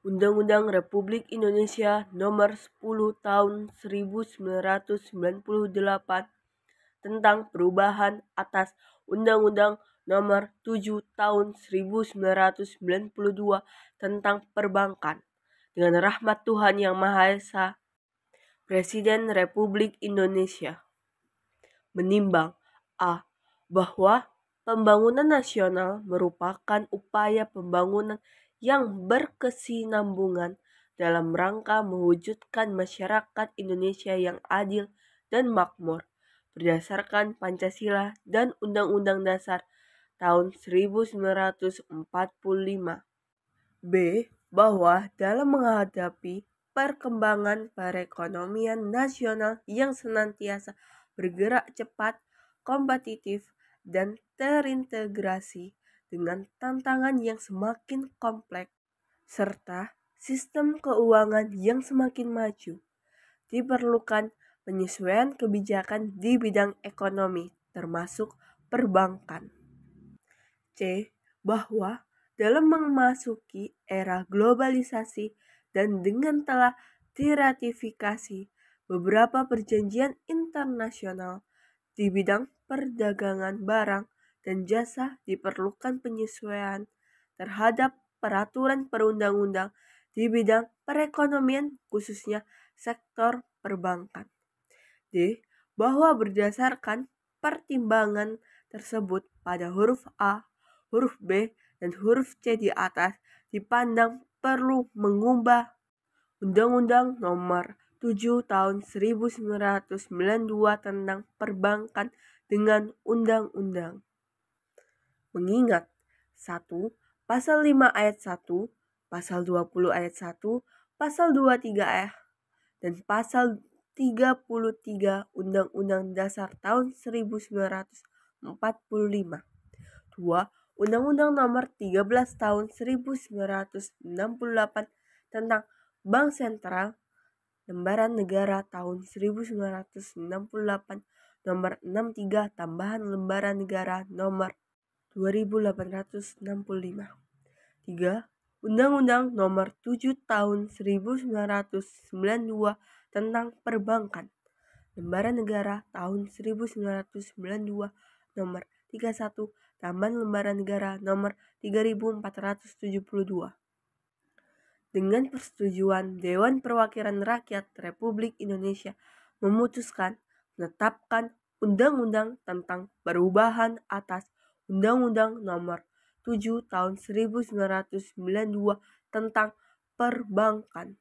Undang-Undang Republik Indonesia Nomor 10 Tahun 1998 tentang perubahan atas Undang-Undang Nomor 7 Tahun 1992 tentang perbankan. Dengan rahmat Tuhan Yang Maha Esa, Presiden Republik Indonesia menimbang a. bahwa pembangunan nasional merupakan upaya pembangunan yang berkesinambungan dalam rangka mewujudkan masyarakat Indonesia yang adil dan makmur berdasarkan Pancasila dan Undang-Undang Dasar tahun 1945. B. Bahwa dalam menghadapi perkembangan perekonomian nasional yang senantiasa bergerak cepat, kompetitif, dan terintegrasi dengan tantangan yang semakin kompleks, serta sistem keuangan yang semakin maju, diperlukan penyesuaian kebijakan di bidang ekonomi, termasuk perbankan. C. Bahwa dalam memasuki era globalisasi dan dengan telah diratifikasi beberapa perjanjian internasional di bidang perdagangan barang dan jasa, diperlukan penyesuaian terhadap peraturan perundang-undang di bidang perekonomian, khususnya sektor perbankan. D. Bahwa berdasarkan pertimbangan tersebut pada huruf A, huruf B, dan huruf C di atas dipandang perlu mengubah Undang-Undang Nomor 7 Tahun 1992 tentang perbankan dengan undang-undang. Mengingat 1. Pasal 5 ayat 1, Pasal 20 ayat 1, Pasal 23 dan Pasal 33 Undang-Undang Dasar tahun 1945. 2. Undang-Undang Nomor 13 Tahun 1968 tentang Bank Sentral, Lembaran Negara tahun 1968 Nomor 63 tambahan Lembaran Negara Nomor 2865. 3. Undang-Undang Nomor 7 Tahun 1992 tentang Perbankan, Lembaran Negara tahun 1992 Nomor 31 tambahan Lembaran Negara Nomor 3472. Dengan persetujuan Dewan Perwakilan Rakyat Republik Indonesia memutuskan menetapkan Undang-Undang tentang perubahan atas Undang-Undang Nomor 7 Tahun 1992 tentang Perbankan.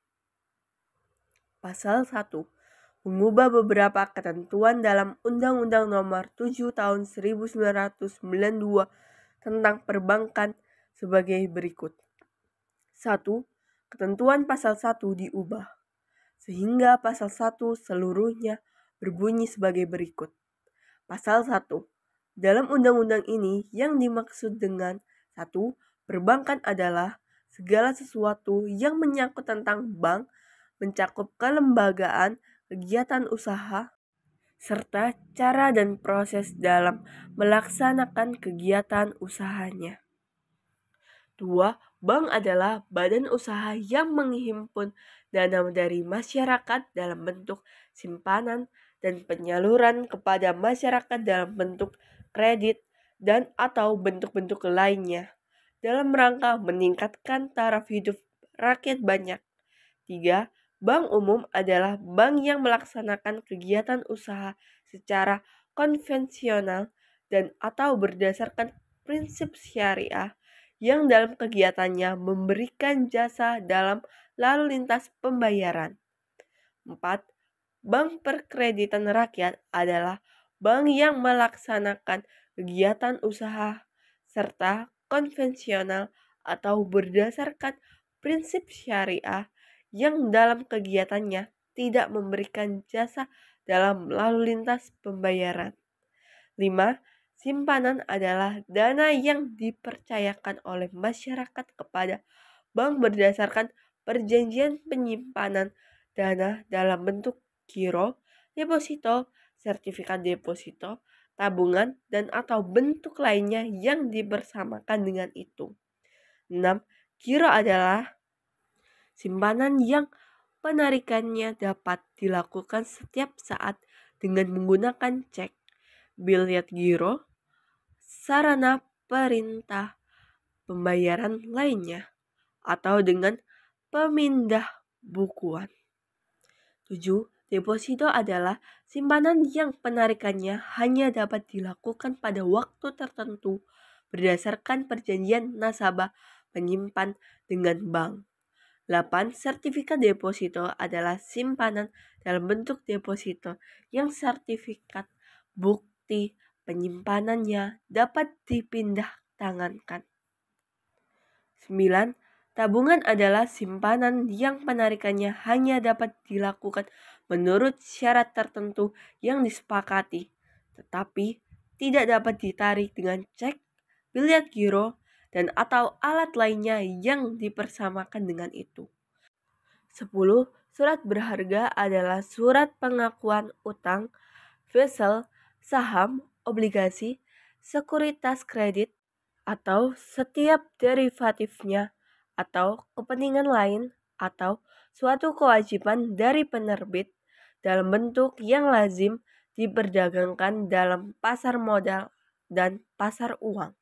Pasal 1. Mengubah beberapa ketentuan dalam Undang-Undang Nomor 7 Tahun 1992 tentang Perbankan sebagai berikut. 1. Ketentuan Pasal 1 diubah, sehingga Pasal 1 seluruhnya berbunyi sebagai berikut. Pasal 1. Dalam undang-undang ini yang dimaksud dengan 1. Perbankan adalah segala sesuatu yang menyangkut tentang bank, mencakup kelembagaan, kegiatan usaha, serta cara dan proses dalam melaksanakan kegiatan usahanya. 2. Bank adalah badan usaha yang menghimpun dana dari masyarakat dalam bentuk simpanan dan penyaluran kepada masyarakat dalam bentuk kredit dan atau bentuk-bentuk lainnya dalam rangka meningkatkan taraf hidup rakyat banyak. 3. Bank umum adalah bank yang melaksanakan kegiatan usaha secara konvensional dan atau berdasarkan prinsip syariah yang dalam kegiatannya memberikan jasa dalam lalu lintas pembayaran. 4. Bank Perkreditan Rakyat adalah bank yang melaksanakan kegiatan usaha serta konvensional atau berdasarkan prinsip syariah yang dalam kegiatannya tidak memberikan jasa dalam lalu lintas pembayaran. 5. Simpanan adalah dana yang dipercayakan oleh masyarakat kepada bank berdasarkan perjanjian penyimpanan dana dalam bentuk giro, deposito, sertifikat deposito, tabungan, dan atau bentuk lainnya yang dibersamakan dengan itu. 6. Giro adalah simpanan yang penarikannya dapat dilakukan setiap saat dengan menggunakan cek, biliet giro, sarana perintah pembayaran lainnya, atau dengan pemindah bukuan. 7. Deposito adalah simpanan yang penarikannya hanya dapat dilakukan pada waktu tertentu berdasarkan perjanjian nasabah penyimpan dengan bank. 8. Sertifikat deposito adalah simpanan dalam bentuk deposito yang sertifikat bukti penyimpanannya dapat dipindah tangankan. 9. Tabungan adalah simpanan yang penarikannya hanya dapat dilakukan menurut syarat tertentu yang disepakati, tetapi tidak dapat ditarik dengan cek, biliet giro, dan atau alat lainnya yang dipersamakan dengan itu. 10. Surat berharga adalah surat pengakuan utang, vessel, saham, obligasi, sekuritas kredit, atau setiap derivatifnya, atau kepentingan lain, atau suatu kewajiban dari penerbit dalam bentuk yang lazim diperdagangkan dalam pasar modal dan pasar uang.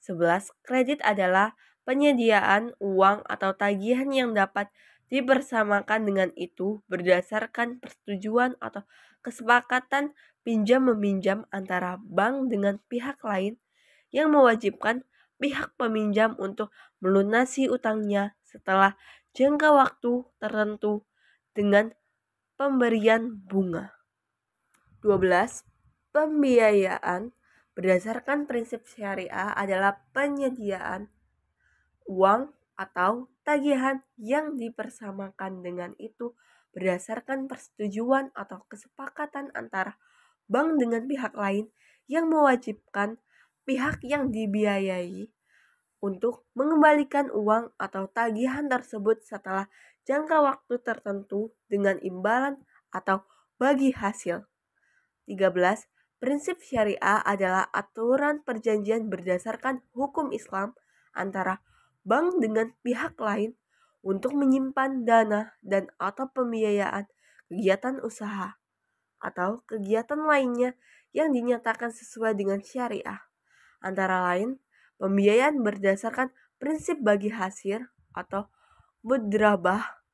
11. Kredit adalah penyediaan uang atau tagihan yang dapat dipersamakan dengan itu berdasarkan persetujuan atau kesepakatan pinjam-meminjam antara bank dengan pihak lain yang mewajibkan pihak peminjam untuk melunasi utangnya setelah jangka waktu tertentu dengan pemberian bunga. 12. Pembiayaan berdasarkan prinsip syariah adalah penyediaan uang atau tagihan yang dipersamakan dengan itu berdasarkan persetujuan atau kesepakatan antara bank dengan pihak lain yang mewajibkan pihak yang dibiayai untuk mengembalikan uang atau tagihan tersebut setelah jangka waktu tertentu dengan imbalan atau bagi hasil. 13. Prinsip syariah adalah aturan perjanjian berdasarkan hukum Islam antara bank dengan pihak lain untuk menyimpan dana dan atau pembiayaan kegiatan usaha atau kegiatan lainnya yang dinyatakan sesuai dengan syariah. Antara lain, pembiayaan berdasarkan prinsip bagi hasil atau mudrabah,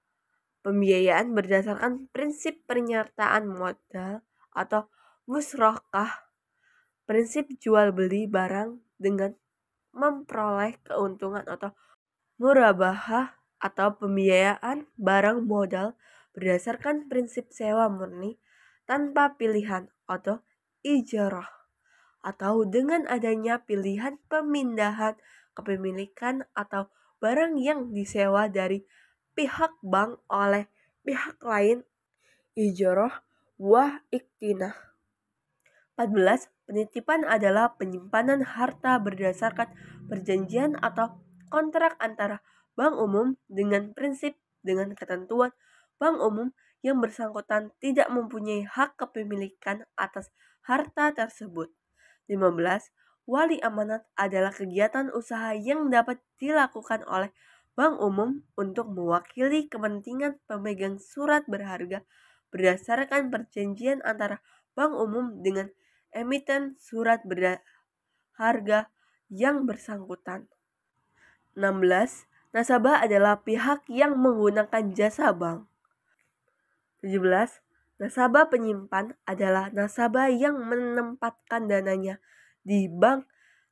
pembiayaan berdasarkan prinsip penyertaan modal atau musyrokah, prinsip jual beli barang dengan memperoleh keuntungan atau murabahah, atau pembiayaan barang modal berdasarkan prinsip sewa murni tanpa pilihan atau ijarah, atau dengan adanya pilihan pemindahan kepemilikan atau barang yang disewa dari pihak bank oleh pihak lain, ijarah wa iktinah. 14. Penitipan adalah penyimpanan harta berdasarkan perjanjian atau kontrak antara bank umum dengan prinsip dengan ketentuan bank umum yang bersangkutan tidak mempunyai hak kepemilikan atas harta tersebut. 15. Wali amanat adalah kegiatan usaha yang dapat dilakukan oleh bank umum untuk mewakili kepentingan pemegang surat berharga berdasarkan perjanjian antara bank umum dengan emiten surat berharga yang bersangkutan. 16. Nasabah adalah pihak yang menggunakan jasa bank. 17. Nasabah penyimpan adalah nasabah yang menempatkan dananya di bank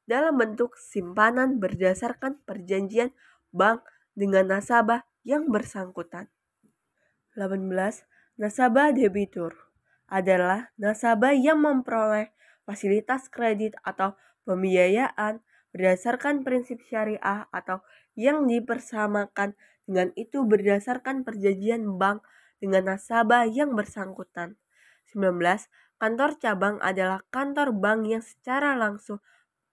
dalam bentuk simpanan berdasarkan perjanjian bank dengan nasabah yang bersangkutan. 18. Nasabah debitur adalah nasabah yang memperoleh fasilitas kredit atau pembiayaan berdasarkan prinsip syariah atau yang dipersamakan dengan itu berdasarkan perjanjian bank dengan nasabah yang bersangkutan. 19. Kantor cabang adalah kantor bank yang secara langsung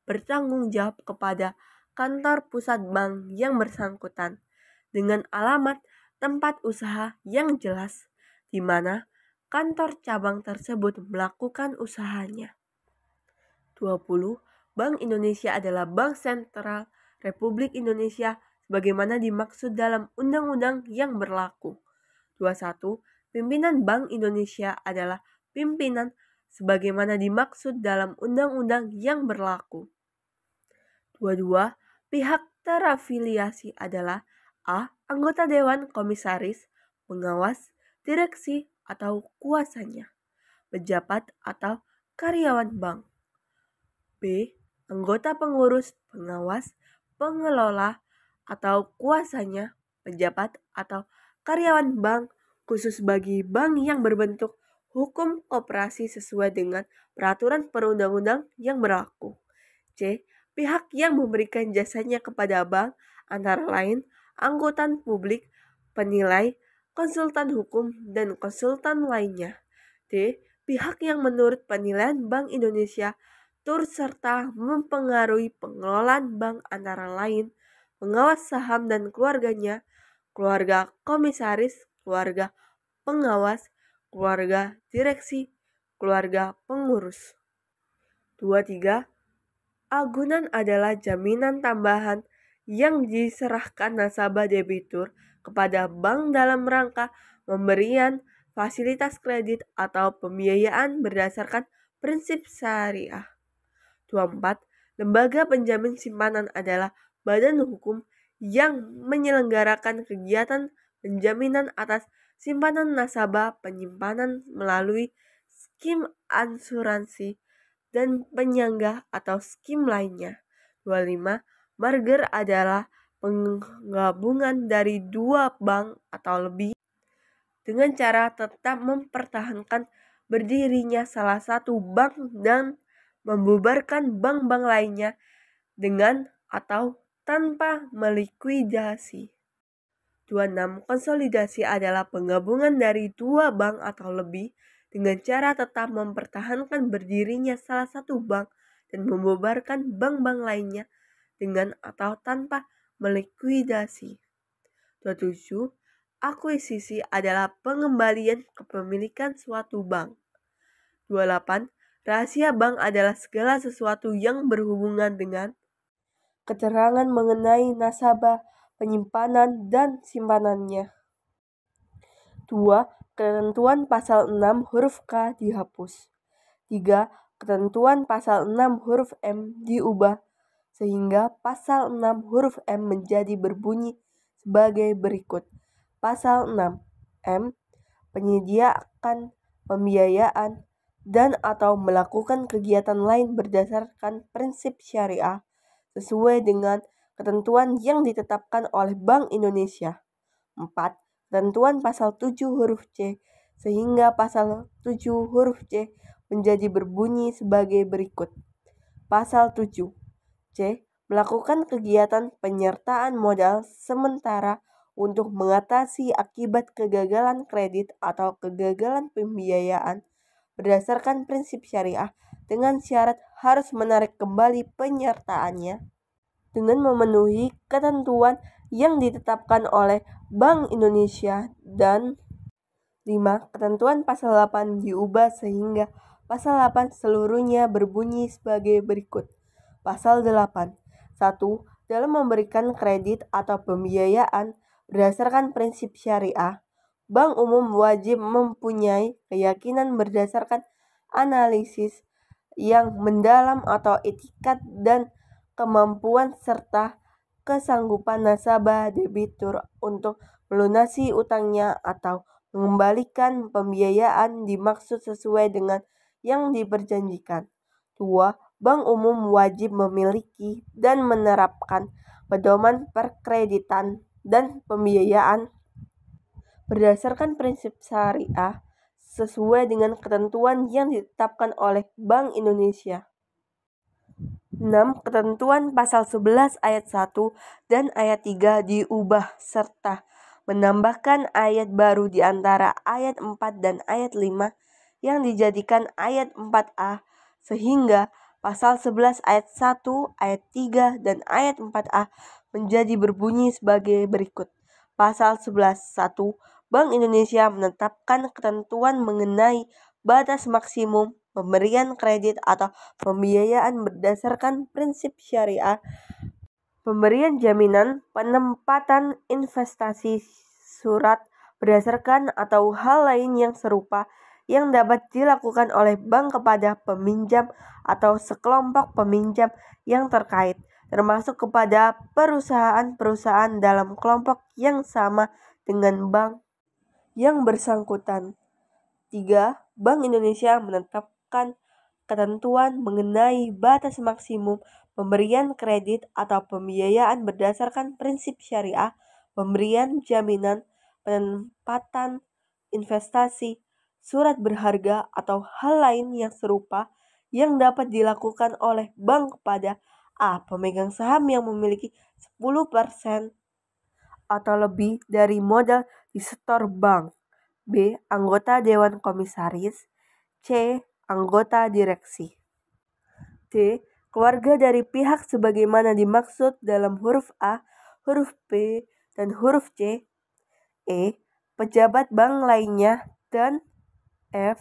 bertanggung jawab kepada kantor pusat bank yang bersangkutan dengan alamat tempat usaha yang jelas di mana kantor cabang tersebut melakukan usahanya. 20. Bank Indonesia adalah Bank Sentral Republik Indonesia sebagaimana dimaksud dalam undang-undang yang berlaku. 21. Pimpinan Bank Indonesia adalah pimpinan sebagaimana dimaksud dalam undang-undang yang berlaku. 22. Pihak terafiliasi adalah A. Anggota Dewan Komisaris, pengawas, direksi, atau kuasanya, pejabat atau karyawan bank. B. Anggota pengurus, pengawas, pengelola, atau kuasanya, pejabat atau karyawan bank khusus bagi bank yang berbentuk hukum koperasi sesuai dengan peraturan perundang-undang yang berlaku. C. Pihak yang memberikan jasanya kepada bank antara lain angkutan publik, penilai, konsultan hukum, dan konsultan lainnya. D. Pihak yang menurut penilaian Bank Indonesia turut serta mempengaruhi pengelolaan bank antara lain pengawas saham dan keluarganya, keluarga komisaris, keluarga pengawas, keluarga direksi, keluarga pengurus. 23. Agunan adalah jaminan tambahan yang diserahkan nasabah debitur kepada bank dalam rangka pemberian fasilitas kredit atau pembiayaan berdasarkan prinsip syariah. 24. Lembaga penjamin simpanan adalah badan hukum yang menyelenggarakan kegiatan penjaminan atas simpanan nasabah penyimpanan melalui skim asuransi dan penyangga atau skim lainnya. 25. Merger adalah penggabungan dari dua bank atau lebih dengan cara tetap mempertahankan berdirinya salah satu bank dan membubarkan bank-bank lainnya dengan atau tanpa melikuidasi. 26. Konsolidasi adalah penggabungan dari dua bank atau lebih dengan cara tetap mempertahankan berdirinya salah satu bank dan membubarkan bank-bank lainnya dengan atau tanpa melikuidasi. 27. Akuisisi adalah pengembalian kepemilikan suatu bank. 28. Rahasia bank adalah segala sesuatu yang berhubungan dengan keterangan mengenai nasabah, penyimpanan, dan simpanannya. 2. Ketentuan pasal 6 huruf K dihapus. 3. Ketentuan pasal 6 huruf M diubah sehingga pasal 6 huruf M menjadi berbunyi sebagai berikut. Pasal 6 M. Penyediaan pembiayaan dan atau melakukan kegiatan lain berdasarkan prinsip syariah sesuai dengan ketentuan yang ditetapkan oleh Bank Indonesia. 4. Ketentuan pasal 7 huruf C sehingga pasal 7 huruf C menjadi berbunyi sebagai berikut. Pasal 7 C. Melakukan kegiatan penyertaan modal sementara untuk mengatasi akibat kegagalan kredit atau kegagalan pembiayaan berdasarkan prinsip syariah dengan syarat harus menarik kembali penyertaannya dengan memenuhi ketentuan yang ditetapkan oleh Bank Indonesia. Dan 5. Ketentuan pasal 8 diubah sehingga pasal 8 seluruhnya berbunyi sebagai berikut. Pasal 8. 1. Dalam memberikan kredit atau pembiayaan berdasarkan prinsip syariah, bank umum wajib mempunyai keyakinan berdasarkan analisis yang mendalam atau etikat dan kemampuan serta kesanggupan nasabah debitur untuk melunasi utangnya atau mengembalikan pembiayaan dimaksud sesuai dengan yang diperjanjikan. 2. Bank umum wajib memiliki dan menerapkan pedoman perkreditan dan pembiayaan berdasarkan prinsip syariah sesuai dengan ketentuan yang ditetapkan oleh Bank Indonesia. 6. Ketentuan pasal 11 ayat 1 dan ayat 3 diubah serta menambahkan ayat baru di antara ayat 4 dan ayat 5 yang dijadikan ayat 4A sehingga pasal 11 ayat 1, ayat 3, dan ayat 4A menjadi berbunyi sebagai berikut. Pasal 11.1. Bank Indonesia menetapkan ketentuan mengenai batas maksimum pemberian kredit atau pembiayaan berdasarkan prinsip syariah Pemberian jaminan penempatan investasi surat berdasarkan atau hal lain yang serupa yang dapat dilakukan oleh bank kepada peminjam atau sekelompok peminjam yang terkait, termasuk kepada perusahaan-perusahaan dalam kelompok yang sama dengan bank yang bersangkutan. 3. Bank Indonesia menetapkan ketentuan mengenai batas maksimum pemberian kredit atau pembiayaan berdasarkan prinsip syariah, pemberian jaminan, penempatan investasi, surat berharga, atau hal lain yang serupa yang dapat dilakukan oleh bank kepada A. Pemegang saham yang memiliki 10% atau lebih dari modal di setor bank, B. Anggota Dewan Komisaris, C. Anggota direksi, D. Keluarga dari pihak sebagaimana dimaksud dalam huruf A, huruf B, dan huruf C, E. Pejabat bank lainnya, dan F.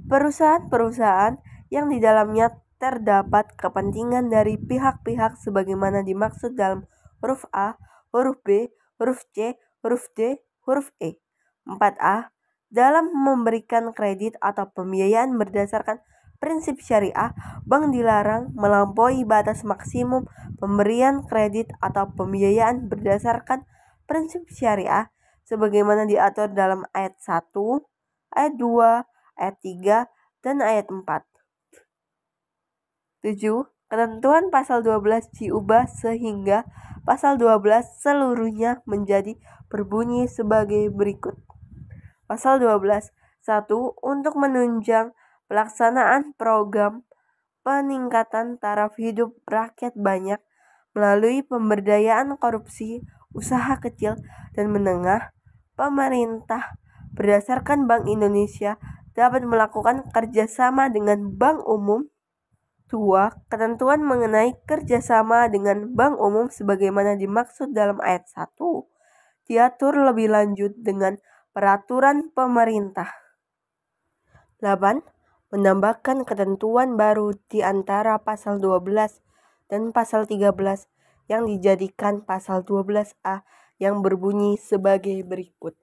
Perusahaan-perusahaan yang di dalamnya terdapat kepentingan dari pihak-pihak sebagaimana dimaksud dalam huruf A, huruf B, huruf C, huruf D, huruf E. 4A. Dalam memberikan kredit atau pembiayaan berdasarkan prinsip syariah, bank dilarang melampaui batas maksimum pemberian kredit atau pembiayaan berdasarkan prinsip syariah sebagaimana diatur dalam ayat 1, ayat 2, ayat 3, dan ayat 4. 7. Ketentuan pasal 12 diubah sehingga pasal 12 seluruhnya menjadi berbunyi sebagai berikut. Pasal 12. 1. Untuk menunjang pelaksanaan program peningkatan taraf hidup rakyat banyak melalui pemberdayaan korupsi usaha kecil dan menengah, pemerintah berdasarkan Bank Indonesia dapat melakukan kerjasama dengan Bank Umum. 2. Ketentuan mengenai kerjasama dengan Bank Umum sebagaimana dimaksud dalam ayat 1 diatur lebih lanjut dengan peraturan pemerintah. 8. Menambahkan ketentuan baru di antara pasal 12 dan pasal 13 yang dijadikan pasal 12A yang berbunyi sebagai berikut.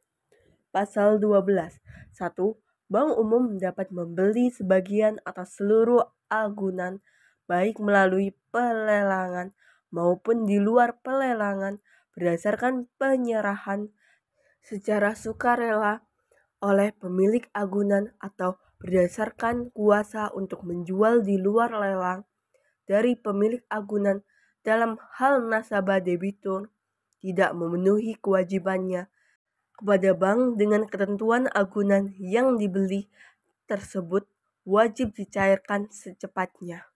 Pasal 12. 1. Bank Umum dapat membeli sebagian atau seluruh agunan baik melalui pelelangan maupun di luar pelelangan berdasarkan penyerahan secara sukarela oleh pemilik agunan atau berdasarkan kuasa untuk menjual di luar lelang dari pemilik agunan dalam hal nasabah debitur tidak memenuhi kewajibannya kepada bank dengan ketentuan agunan yang dibeli tersebut wajib dicairkan secepatnya.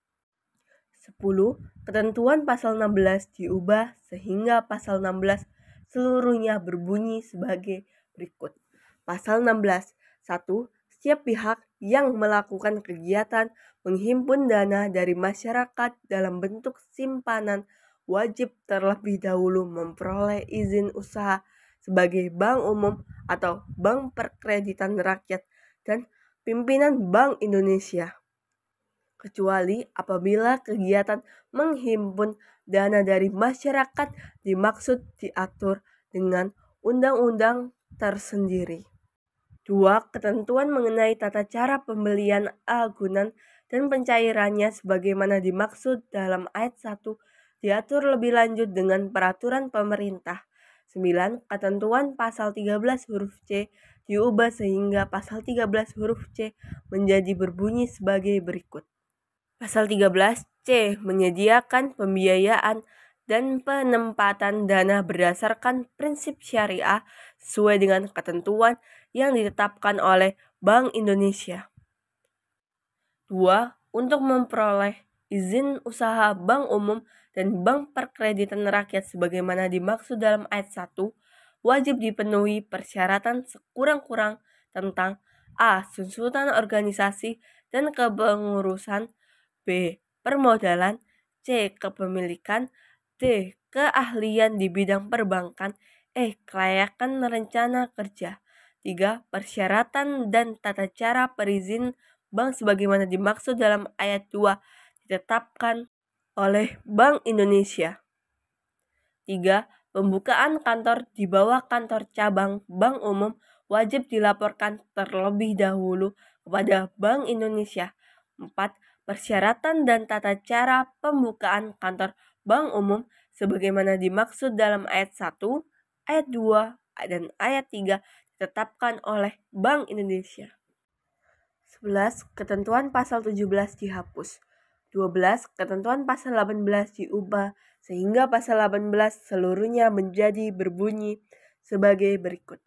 10. Ketentuan pasal 16 diubah sehingga pasal 16 seluruhnya berbunyi sebagai berikut. Pasal 16. 1. Setiap pihak yang melakukan kegiatan menghimpun dana dari masyarakat dalam bentuk simpanan wajib terlebih dahulu memperoleh izin usaha sebagai bank umum atau bank perkreditan rakyat dan pimpinan Bank Indonesia, kecuali apabila kegiatan menghimpun dana dari masyarakat dimaksud diatur dengan undang-undang tersendiri. 2. Ketentuan mengenai tata cara pembelian agunan dan pencairannya sebagaimana dimaksud dalam ayat 1 diatur lebih lanjut dengan peraturan pemerintah. 9. Ketentuan pasal 13 huruf C diubah sehingga pasal 13 huruf C menjadi berbunyi sebagai berikut. Pasal 13 C menyediakan pembiayaan dan penempatan dana berdasarkan prinsip syariah sesuai dengan ketentuan yang ditetapkan oleh Bank Indonesia. 2. Untuk memperoleh izin usaha Bank Umum dan Bank Perkreditan Rakyat sebagaimana dimaksud dalam ayat 1, wajib dipenuhi persyaratan sekurang-kurang tentang A. Sunsunan organisasi dan kepengurusan, B. Permodalan, C. Kepemilikan, D. Keahlian di bidang perbankan, E. Kelayakan rencana kerja. 3. Persyaratan dan tata cara perizin bank sebagaimana dimaksud dalam ayat 2 ditetapkan oleh Bank Indonesia. 3. Pembukaan kantor di bawah kantor cabang Bank Umum wajib dilaporkan terlebih dahulu kepada Bank Indonesia. 4. Persyaratan dan tata cara pembukaan kantor Bank Umum sebagaimana dimaksud dalam ayat 1, ayat 2, dan ayat 3 ditetapkan oleh Bank Indonesia. 11. Ketentuan pasal 17 dihapus. 12. Ketentuan pasal 18 diubah sehingga pasal 18 seluruhnya menjadi berbunyi sebagai berikut.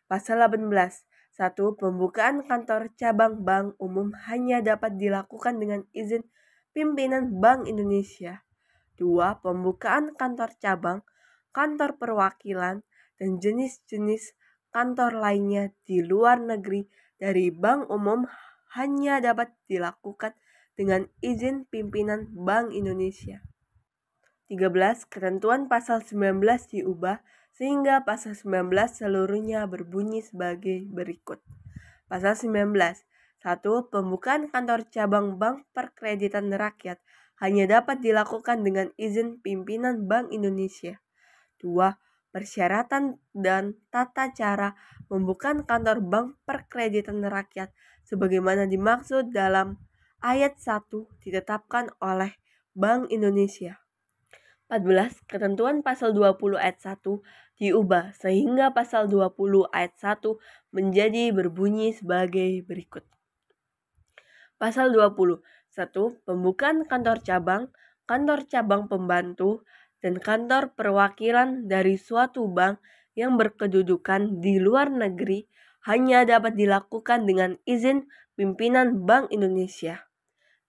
Pasal 18. 1. Pembukaan kantor cabang Bank Umum hanya dapat dilakukan dengan izin pimpinan Bank Indonesia. 2. Pembukaan kantor cabang, kantor perwakilan, dan jenis-jenis kantor lainnya di luar negeri dari Bank Umum hanya dapat dilakukan dengan izin pimpinan Bank Indonesia. 13. Ketentuan pasal 19 diubah sehingga pasal 19 seluruhnya berbunyi sebagai berikut. Pasal 19. 1. Pembukaan kantor cabang Bank Perkreditan Rakyat hanya dapat dilakukan dengan izin pimpinan Bank Indonesia. 2. Persyaratan dan tata cara pembukaan kantor Bank Perkreditan Rakyat sebagaimana dimaksud dalam ayat 1 ditetapkan oleh Bank Indonesia. 14. Ketentuan pasal 20 ayat 1 diubah sehingga pasal 20 ayat 1 menjadi berbunyi sebagai berikut. Pasal 20. 1. Pembukaan kantor cabang pembantu, dan kantor perwakilan dari suatu bank yang berkedudukan di luar negeri hanya dapat dilakukan dengan izin pimpinan Bank Indonesia.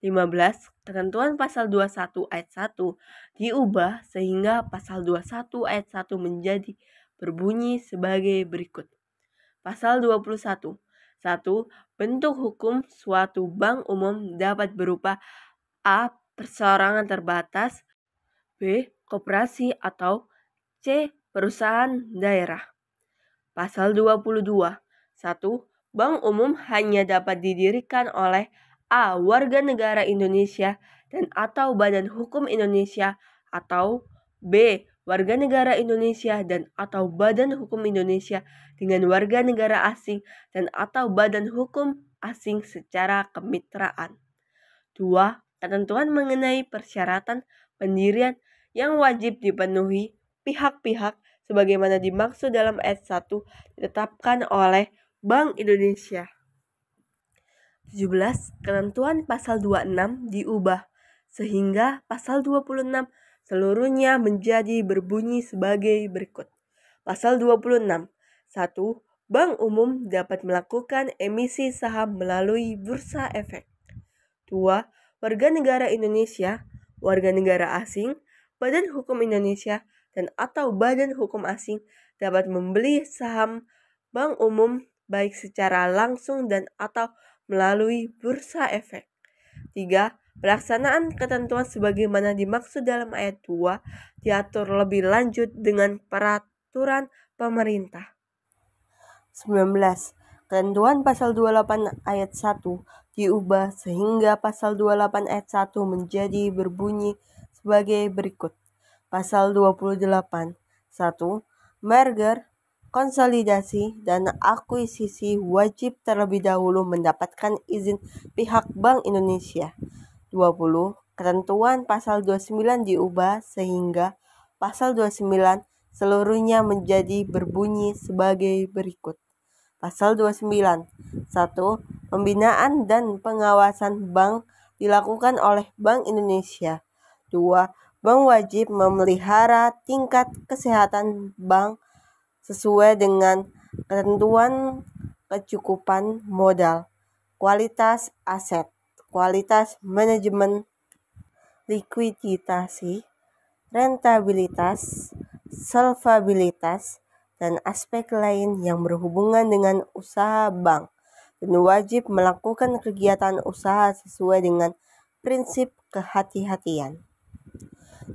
15. Ketentuan pasal 21 ayat 1 diubah sehingga pasal 21 ayat 1 menjadi berbunyi sebagai berikut. Pasal 21. 1. Bentuk hukum suatu bank umum dapat berupa A. Perseorangan terbatas, B. Koperasi, atau C. Perusahaan daerah. Pasal 22. 1. Bank umum hanya dapat didirikan oleh A. Warga negara Indonesia dan atau Badan Hukum Indonesia, atau B. Warga negara Indonesia dan atau Badan Hukum Indonesia dengan warga negara asing dan atau Badan Hukum asing secara kemitraan. 2. Ketentuan mengenai persyaratan pendirian yang wajib dipenuhi pihak-pihak sebagaimana dimaksud dalam ayat 1 ditetapkan oleh Bank Indonesia. 17. Ketentuan pasal 26 diubah sehingga pasal 26 seluruhnya menjadi berbunyi sebagai berikut. Pasal 26. 1. Bank umum dapat melakukan emisi saham melalui bursa efek. 2. Warga negara Indonesia, warga negara asing, Badan Hukum Indonesia, dan atau Badan Hukum asing dapat membeli saham Bank Umum baik secara langsung dan atau melalui bursa efek. 3. Pelaksanaan ketentuan sebagaimana dimaksud dalam ayat 2 diatur lebih lanjut dengan peraturan pemerintah. 19. Ketentuan pasal 28 ayat 1 diubah sehingga pasal 28 ayat 1 menjadi berbunyi sebagai berikut. Pasal 28. 1. Merger, konsolidasi, dan akuisisi wajib terlebih dahulu mendapatkan izin pihak Bank Indonesia. 20. Ketentuan pasal 29 diubah sehingga pasal 29 seluruhnya menjadi berbunyi sebagai berikut. Pasal 29. 1. Pembinaan dan pengawasan bank dilakukan oleh Bank Indonesia. 2. Bank wajib memelihara tingkat kesehatan bank sesuai dengan ketentuan kecukupan modal, kualitas aset, kualitas manajemen, likuiditas, rentabilitas, solvabilitas, dan aspek lain yang berhubungan dengan usaha bank, dan wajib melakukan kegiatan usaha sesuai dengan prinsip kehati-hatian.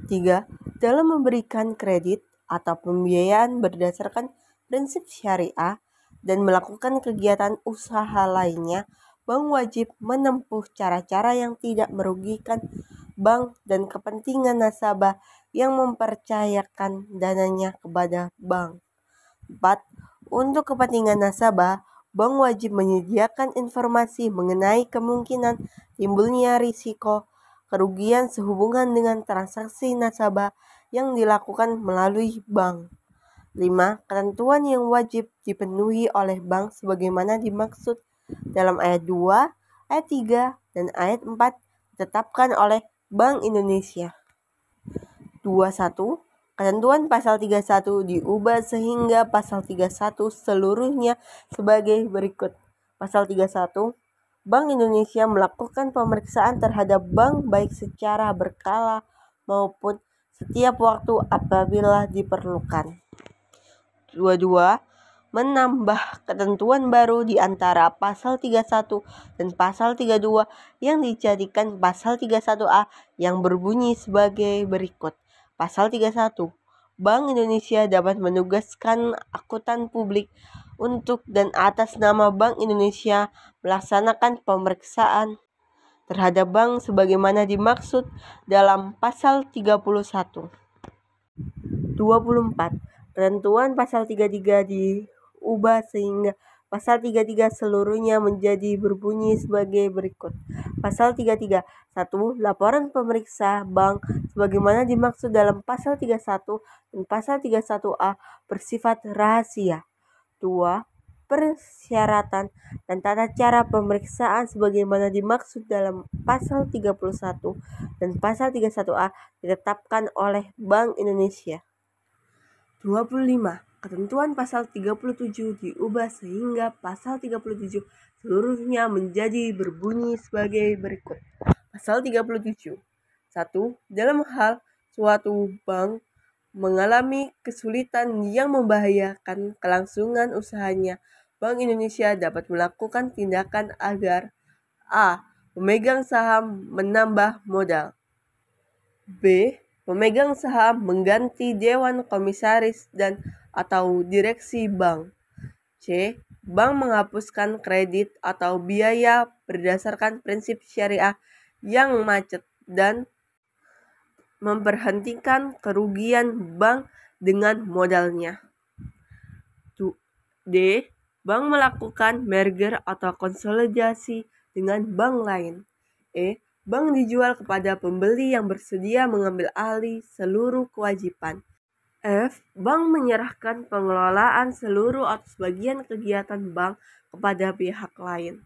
3. Dalam memberikan kredit atau pembiayaan berdasarkan prinsip syariah dan melakukan kegiatan usaha lainnya, bank wajib menempuh cara-cara yang tidak merugikan bank dan kepentingan nasabah yang mempercayakan dananya kepada bank. 4. Untuk kepentingan nasabah, bank wajib menyediakan informasi mengenai kemungkinan timbulnya risiko kerugian sehubungan dengan transaksi nasabah yang dilakukan melalui bank. 5. Ketentuan yang wajib dipenuhi oleh bank sebagaimana dimaksud dalam ayat 2, ayat 3, dan ayat 4 ditetapkan oleh Bank Indonesia. 21. Ketentuan pasal 31 diubah sehingga pasal 31 seluruhnya sebagai berikut. Pasal 31. Bank Indonesia melakukan pemeriksaan terhadap bank baik secara berkala maupun setiap waktu apabila diperlukan. 22. Menambah ketentuan baru di antara pasal 31 dan pasal 32 yang dijadikan pasal 31A yang berbunyi sebagai berikut. Pasal 31. Bank Indonesia dapat menugaskan akuntan publik untuk dan atas nama Bank Indonesia melaksanakan pemeriksaan terhadap bank sebagaimana dimaksud dalam pasal 31. 24. Ketentuan pasal 33 diubah sehingga pasal 33 seluruhnya menjadi berbunyi sebagai berikut. Pasal 33. 1. Laporan pemeriksa bank sebagaimana dimaksud dalam pasal 31 dan pasal 31A bersifat rahasia. 2. Persyaratan dan tata cara pemeriksaan sebagaimana dimaksud dalam pasal 31 dan pasal 31A ditetapkan oleh Bank Indonesia. 25. Ketentuan pasal 37 diubah sehingga pasal 37 seluruhnya menjadi berbunyi sebagai berikut. Pasal 37. 1. Dalam hal suatu bank mengalami kesulitan yang membahayakan kelangsungan usahanya, Bank Indonesia dapat melakukan tindakan agar a. Pemegang saham menambah modal, b. Pemegang saham mengganti dewan komisaris dan atau direksi bank, c. Bank menghapuskan kredit atau biaya berdasarkan prinsip syariah yang macet dan memberhentikan kerugian bank dengan modalnya. D. Bank melakukan merger atau konsolidasi dengan bank lain. E. Bank dijual kepada pembeli yang bersedia mengambil alih seluruh kewajiban. F. Bank menyerahkan pengelolaan seluruh atau sebagian kegiatan bank kepada pihak lain.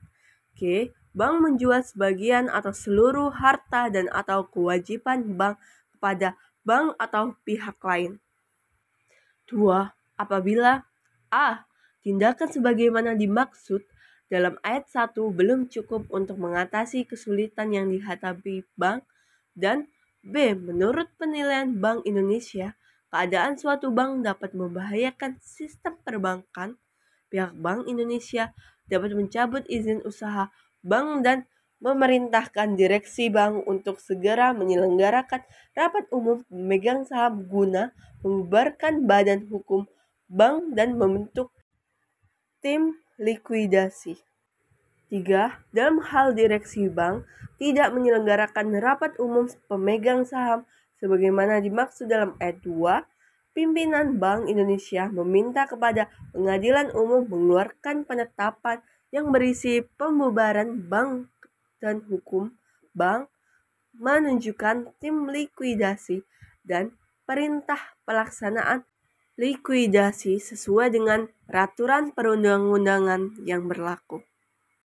G. Bank menjual sebagian atau seluruh harta dan atau kewajiban bank kepada bank atau pihak lain. 2. Apabila a. Tindakan sebagaimana dimaksud dalam ayat 1 belum cukup untuk mengatasi kesulitan yang dihadapi bank, dan b. Menurut penilaian Bank Indonesia, keadaan suatu bank dapat membahayakan sistem perbankan, pihak Bank Indonesia dapat mencabut izin usaha bank dan memerintahkan direksi bank untuk segera menyelenggarakan rapat umum pemegang saham guna membubarkan badan hukum bank dan membentuk tim likuidasi. 3. Dalam hal direksi bank tidak menyelenggarakan rapat umum pemegang saham sebagaimana dimaksud dalam ayat 2, pimpinan Bank Indonesia meminta kepada Pengadilan Umum mengeluarkan penetapan yang berisi pembubaran bank dan hukum bank, menunjukkan tim likuidasi dan perintah pelaksanaan likuidasi sesuai dengan peraturan perundang-undangan yang berlaku.